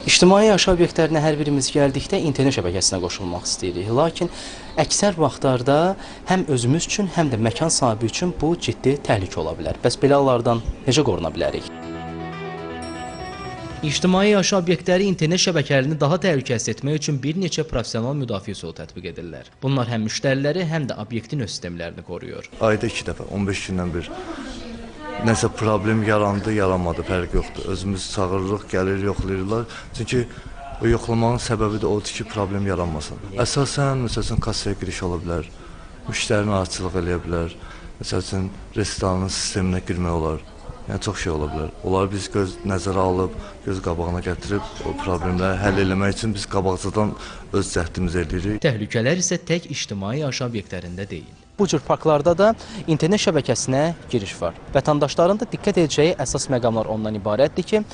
İctimai yaşayış obyektlərinə hər birimiz gəldikdə internet şəbəkəsinə qoşulmaq istəyirik. Lakin əksər vaxtlarda həm özümüz üçün, həm də məkan sahibi üçün bu ciddi təhlükə ola bilər. Bəs belə hallardan necə qoruna bilərik? İctimai yaşayış obyektləri internet şəbəkələrini daha təhlükəsiz etmək üçün bir neçə professional müdafiə üsulu tətbiq edirlər. Bunlar həm müştəriləri, həm də obyektin öz sistemlərini qoruyur. Ayda 2 dəfə, 15 gündən bir nəsə problem yarandı, yaranmadı, fərq yoxdur. Özümüz çağırırıq, gəlir, yoxlayırlar. Çünki o yoxlamanın səbəbi də odur ki, problem yaranmasın. Əsasən, məsələn, kassaya giriş ola bilər, müştəri narahatçılıq eləyə bilər, məsələn, restoranın sisteminə girmək olar. Yəni, çox şey ola bilər. Onları biz göz nəzərə alıb, göz qabağına gətirib, o problemləri həll eləmək üçün biz qabaqcadan öz cəhdimizi edirik. Təhlükələr isə tək ictimai yaşayış obyektlərində deyil. Bu cür parklarda da internet şəbəkəsinə giriş var. Vətəndaşların da diqqət edəcəyi əsas məqamlar ondan ibarətdir ki,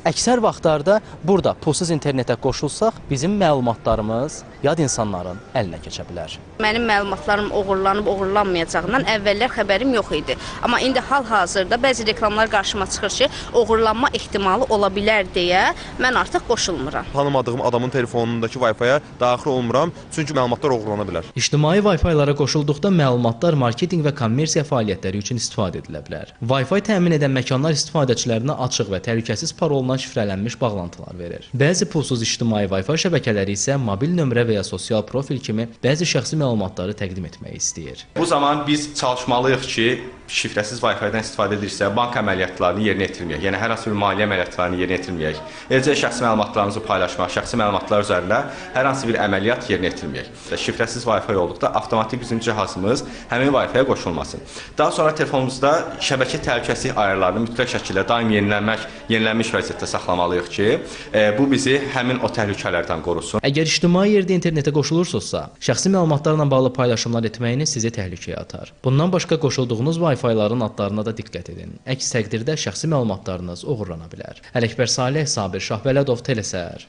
əksər vaxtlarda burada pulsuz internetə qoşulsaq, bizim məlumatlarımız yad insanların əlinə keçə bilər. Mənim məlumatlarım oğurlanıb, oğurlanmayacağından əvvəllər xəbərim yox idi. Amma indi hal-hazırda bəzi reklamlar qarşıma çıxır ki, oğurlanma ehtimalı ola bilər deyə mən artıq qoşulmuram. Tanımadığım adamın telefonundakı Wi-Fi-yə daxil olmuram, çünki məlumatlar oğurlana bilər. İctimai Wi-Fi-lara qoşulduqda məlumatlar marketinq və kommersiya fəaliyyətləri üçün istifadə edilə bilər. Wi-Fi təmin edən məkanlar istifadəçilərinə açıq və təhlükəsiz paroldan şifrələnmiş bağlantılar verir. Bəzi pulsuz ictimai Wi-Fi şəbəkələri isə mobil nömrə və ya sosial profil kimi bəzi şəxsi məlumatları təqdim etmək istəyir. Bu zaman biz çalışmalıyıq ki, şifrəsiz Wi-Fi-dən istifadə edirsə, bank əməliyyatlarını yerinə yetirməyək. Yəni, hər hansı bir maliyyə əməliyyatlarını yerinə yetirməyək. Eləcə şəxsi məlumatlarımızı paylaşmaq, şəxsi məlumatlar üzərində hər hansı bir əməliyyat yerinə yetirməyək. Şifrəsiz Wi-Fi olduqda avtomatik bizim cihazımız həmin Wi-Fi-yə qoşulmasın. Daha sonra telefonumuzda şəbəkə təhlükəsizlik ayarlarını mütləq şəkildə daim yenilənmiş vəziyyətdə saxlamalıyıq ki, bu bizi həmin o təhlükələrdən qorusun. Əgər ictimai yerdə internetə qoşulursunuzsa, şəxsi məlumatlarla bağlı paylaşımlar etməyiniz sizi təhlükəyə atar. Bundan başqa qoşulduğunuz Wi-Fi-ların adlarına da diqqət edin. Əks təqdirdə şəxsi məlumatlarınız oğurlana bilər. Ələkbər Salih, Sabir Şahbələdov, Telesər.